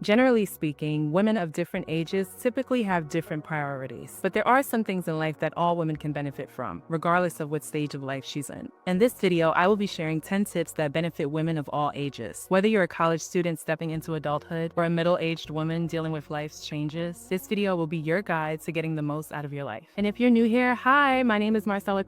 Generally speaking, women of different ages typically have different priorities, but there are some things in life that all women can benefit from, regardless of what stage of life she's in. In this video, I will be sharing 10 tips that benefit women of all ages. Whether you're a college student stepping into adulthood or a middle-aged woman dealing with life's changes, this video will be your guide to getting the most out of your life. And if you're new here, hi, my name is Marsella,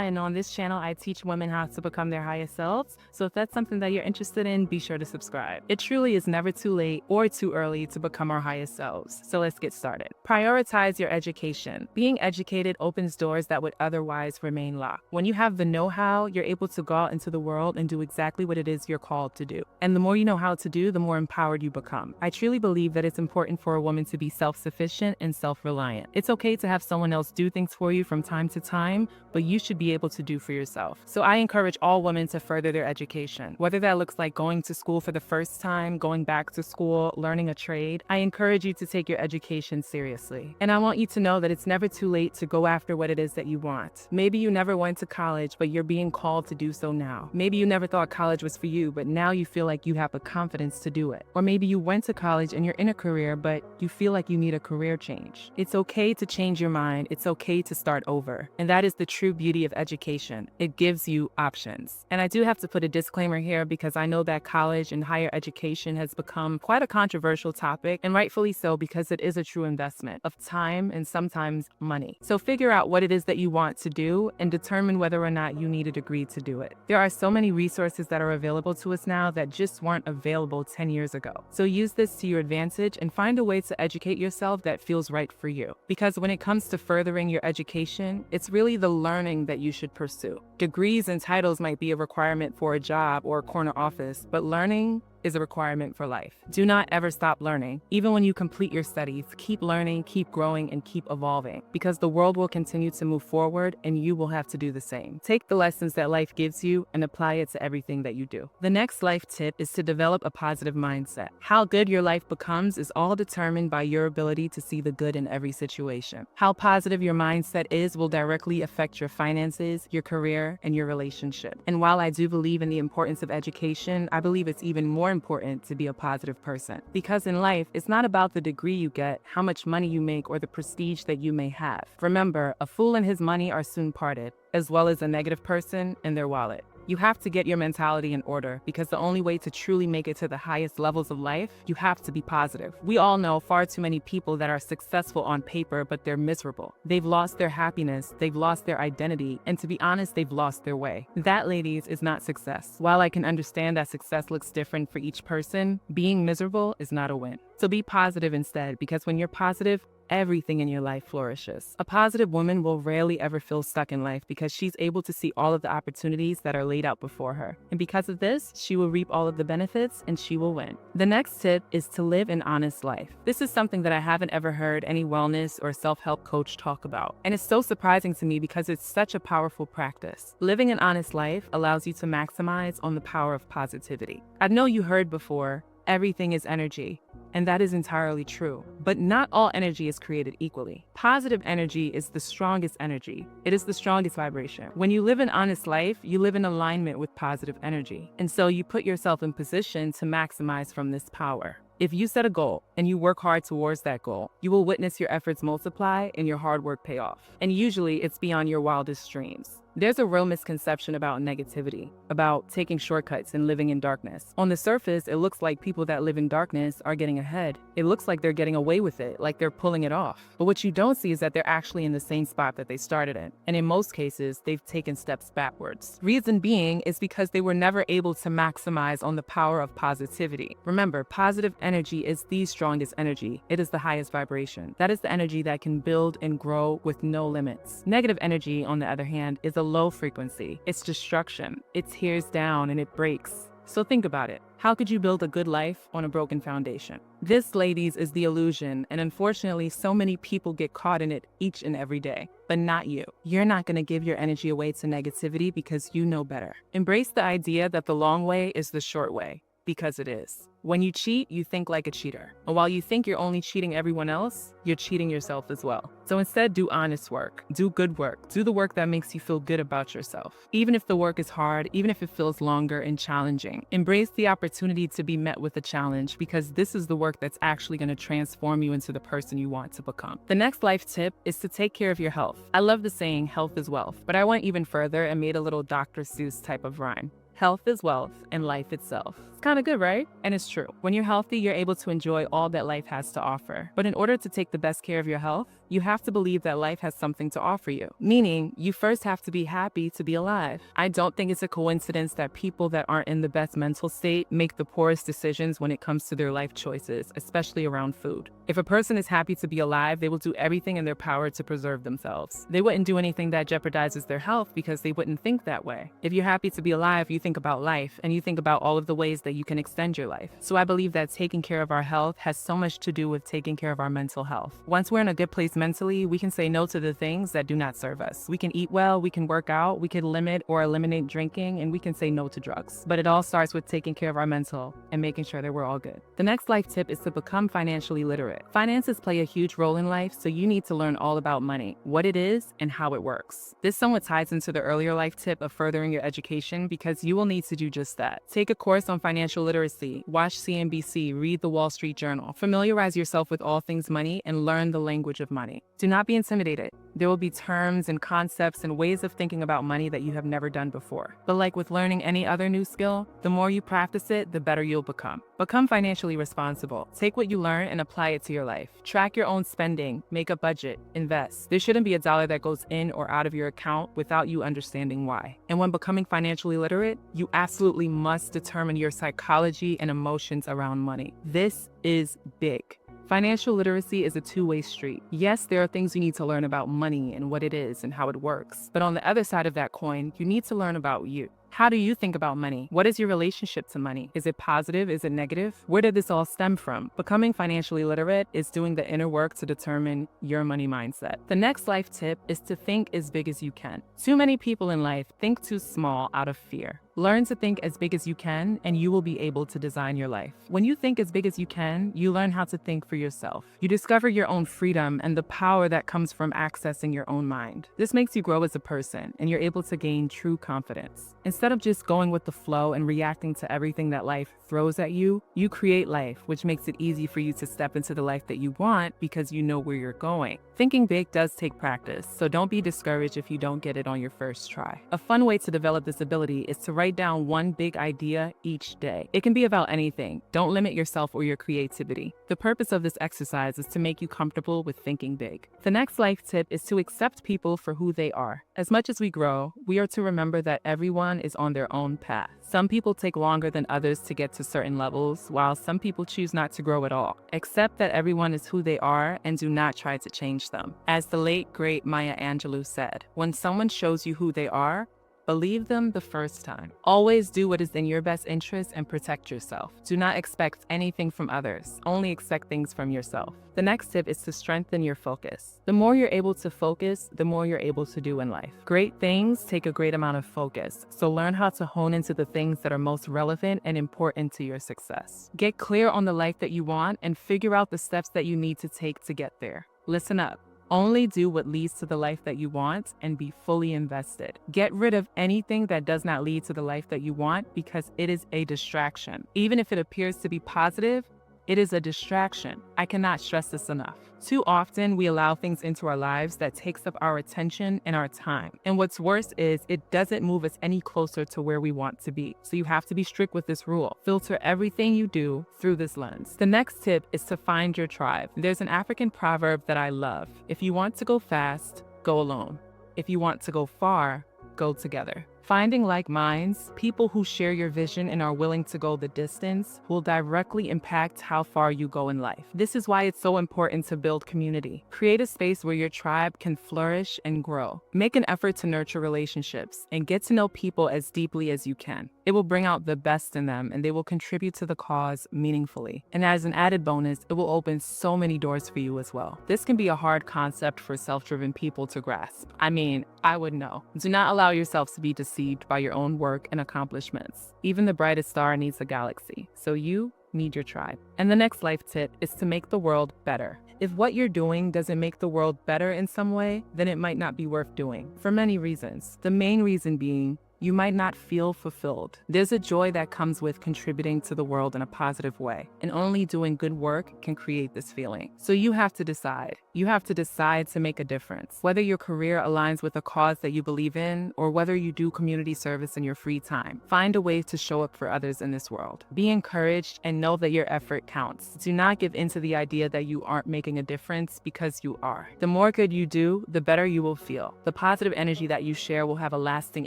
and on this channel, I teach women how to become their highest selves. So if that's something that you're interested in, be sure to subscribe. It truly is never too late or too early to become our highest selves. So let's get started. Prioritize your education. Being educated opens doors that would otherwise remain locked. When you have the know-how, you're able to go out into the world and do exactly what it is you're called to do. And the more you know how to do, the more empowered you become. I truly believe that it's important for a woman to be self-sufficient and self-reliant. It's okay to have someone else do things for you from time to time, but you should be able to do for yourself. So I encourage all women to further their education. Whether that looks like going to school for the first time, going back to school, learning a trade, I encourage you to take your education seriously. And I want you to know that it's never too late to go after what it is that you want. Maybe you never went to college, but you're being called to do so now. Maybe you never thought college was for you, but now you feel like you have the confidence to do it. Or maybe you went to college and you're in a career, but you feel like you need a career change. It's okay to change your mind. It's okay to start over. And that is the true beauty of education. It gives you options. And I do have to put a disclaimer here because I know that college and higher education has become quite a controversial topic, and rightfully so, because it is a true investment of time and sometimes money. So figure out what it is that you want to do and determine whether or not you need a degree to do it. There are so many resources that are available to us now that just weren't available 10 years ago. So use this to your advantage and find a way to educate yourself that feels right for you. Because when it comes to furthering your education, it's really the learning that you should pursue. Degrees and titles might be a requirement for a job or a corner office, but learning is a requirement for life. Do not ever stop learning. Even when you complete your studies, keep learning, keep growing, and keep evolving, because the world will continue to move forward and you will have to do the same. Take the lessons that life gives you and apply it to everything that you do. The next life tip is to develop a positive mindset. How good your life becomes is all determined by your ability to see the good in every situation. How positive your mindset is will directly affect your finances, your career, and your relationship. And while I do believe in the importance of education, I believe it's even more important to be a positive person. Because in life, it's not about the degree you get, how much money you make, or the prestige that you may have. Remember, a fool and his money are soon parted, as well as a negative person and their wallet. You have to get your mentality in order, because the only way to truly make it to the highest levels of life, you have to be positive. We all know far too many people that are successful on paper, but they're miserable. They've lost their happiness, they've lost their identity, and to be honest, they've lost their way. That, ladies, is not success. While I can understand that success looks different for each person, being miserable is not a win. So be positive instead, because when you're positive, everything in your life flourishes. A positive woman will rarely ever feel stuck in life because she's able to see all of the opportunities that are laid out before her. And because of this, she will reap all of the benefits and she will win. The next tip is to live an honest life. This is something that I haven't ever heard any wellness or self-help coach talk about. And it's so surprising to me because it's such a powerful practice. Living an honest life allows you to maximize on the power of positivity. I know you heard before, everything is energy. And that is entirely true. But not all energy is created equally. Positive energy is the strongest energy. It is the strongest vibration. When you live an honest life, you live in alignment with positive energy. And so you put yourself in position to maximize from this power. If you set a goal and you work hard towards that goal, you will witness your efforts multiply and your hard work pay off. And usually it's beyond your wildest dreams. There's a real misconception about negativity, about taking shortcuts and living in darkness. On the surface, it looks like people that live in darkness are getting ahead. It looks like they're getting away with it, like they're pulling it off. But what you don't see is that they're actually in the same spot that they started in. And in most cases, they've taken steps backwards. Reason being is because they were never able to maximize on the power of positivity. Remember, positive energy is the strongest energy. It is the highest vibration. That is the energy that can build and grow with no limits. Negative energy, on the other hand, is a low frequency. It's destruction. It tears down and it breaks. So think about it. How could you build a good life on a broken foundation? This, ladies, is the illusion, and unfortunately, so many people get caught in it each and every day. But not you. You're not going to give your energy away to negativity because you know better. Embrace the idea that the long way is the short way. because it is. When you cheat, you think like a cheater. And while you think you're only cheating everyone else, you're cheating yourself as well. So instead, do honest work, do good work, do the work that makes you feel good about yourself. Even if the work is hard, even if it feels longer and challenging, embrace the opportunity to be met with a challenge, because this is the work that's actually going to transform you into the person you want to become. The next life tip is to take care of your health. I love the saying, health is wealth, but I went even further and made a little Dr. Seuss type of rhyme. Health is wealth and life itself. It's kind of good, right? And it's true. When you're healthy, you're able to enjoy all that life has to offer. But in order to take the best care of your health, you have to believe that life has something to offer you. Meaning, you first have to be happy to be alive. I don't think it's a coincidence that people that aren't in the best mental state make the poorest decisions when it comes to their life choices, especially around food. If a person is happy to be alive, they will do everything in their power to preserve themselves. They wouldn't do anything that jeopardizes their health because they wouldn't think that way. If you're happy to be alive, you think about life and you think about all of the ways that you can extend your life. So I believe that taking care of our health has so much to do with taking care of our mental health. Once we're in a good place mentally, we can say no to the things that do not serve us. We can eat well, we can work out, we can limit or eliminate drinking, and we can say no to drugs. But it all starts with taking care of our mental and making sure that we're all good. The next life tip is to become financially literate. Finances play a huge role in life, so you need to learn all about money, what it is, and how it works. This somewhat ties into the earlier life tip of furthering your education, because you will need to do just that. Take a course on financial literacy, watch CNBC, read the Wall Street Journal, familiarize yourself with all things money, and learn the language of money. Do not be intimidated. There will be terms and concepts and ways of thinking about money that you have never done before. But like with learning any other new skill, the more you practice it, the better you'll become. Become financially responsible. Take what you learn and apply it to your life. Track your own spending, make a budget, invest. There shouldn't be a dollar that goes in or out of your account without you understanding why. And when becoming financially literate, you absolutely must determine your psychology and emotions around money. This is big. Financial literacy is a two-way street. Yes, there are things you need to learn about money and what it is and how it works. But on the other side of that coin, you need to learn about you. How do you think about money? What is your relationship to money? Is it positive? Is it negative? Where did this all stem from? Becoming financially literate is doing the inner work to determine your money mindset. The next life tip is to think as big as you can. Too many people in life think too small out of fear. Learn to think as big as you can, and you will be able to design your life. When you think as big as you can, you learn how to think for yourself. You discover your own freedom and the power that comes from accessing your own mind. This makes you grow as a person, and you're able to gain true confidence. Instead of just going with the flow and reacting to everything that life throws at you, you create life, which makes it easy for you to step into the life that you want because you know where you're going. Thinking big does take practice, so don't be discouraged if you don't get it on your first try. A fun way to develop this ability is to write down one big idea each day. It can be about anything. Don't limit yourself or your creativity. The purpose of this exercise is to make you comfortable with thinking big. The next life tip is to accept people for who they are. As much as we grow, we are to remember that everyone is on their own path. Some people take longer than others to get to certain levels, while some people choose not to grow at all. Accept that everyone is who they are and do not try to change them. As the late, great Maya Angelou said, when someone shows you who they are, believe them the first time. Always do what is in your best interest and protect yourself. Do not expect anything from others. Only expect things from yourself. The next tip is to strengthen your focus. The more you're able to focus, the more you're able to do in life. Great things take a great amount of focus, so learn how to hone into the things that are most relevant and important to your success. Get clear on the life that you want and figure out the steps that you need to take to get there. Listen up. Only do what leads to the life that you want and be fully invested. Get rid of anything that does not lead to the life that you want because it is a distraction. Even if it appears to be positive, it is a distraction. I cannot stress this enough. Too often, we allow things into our lives that takes up our attention and our time. And what's worse is it doesn't move us any closer to where we want to be. So you have to be strict with this rule. Filter everything you do through this lens. The next tip is to find your tribe. There's an African proverb that I love. If you want to go fast, go alone. If you want to go far, go together. Finding like minds, people who share your vision and are willing to go the distance, will directly impact how far you go in life. This is why it's so important to build community. Create a space where your tribe can flourish and grow. Make an effort to nurture relationships and get to know people as deeply as you can. It will bring out the best in them and they will contribute to the cause meaningfully. And as an added bonus, it will open so many doors for you as well. This can be a hard concept for self-driven people to grasp. I mean, I would know. Do not allow yourself to be deceived by your own work and accomplishments. Even the brightest star needs a galaxy, so you need your tribe. And the next life tip is to make the world better. If what you're doing doesn't make the world better in some way, then it might not be worth doing, for many reasons. The main reason being, you might not feel fulfilled. There's a joy that comes with contributing to the world in a positive way, and only doing good work can create this feeling. So you have to decide. You have to decide to make a difference. Whether your career aligns with a cause that you believe in, or whether you do community service in your free time, find a way to show up for others in this world. Be encouraged and know that your effort counts. Do not give in to the idea that you aren't making a difference, because you are. The more good you do, the better you will feel. The positive energy that you share will have a lasting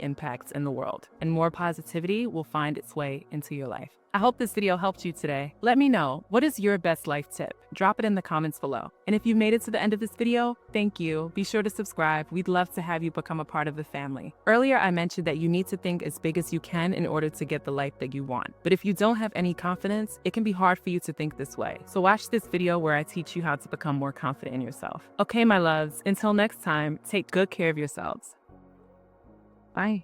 impact in the world, and more positivity will find its way into your life. I hope this video helped you today. Let me know, what is your best life tip? Drop it in the comments below. And if you made it to the end of this video, thank you. Be sure to subscribe. We'd love to have you become a part of the family. Earlier, I mentioned that you need to think as big as you can in order to get the life that you want. But if you don't have any confidence, it can be hard for you to think this way. So watch this video where I teach you how to become more confident in yourself. Okay, my loves, until next time, take good care of yourselves. Bye.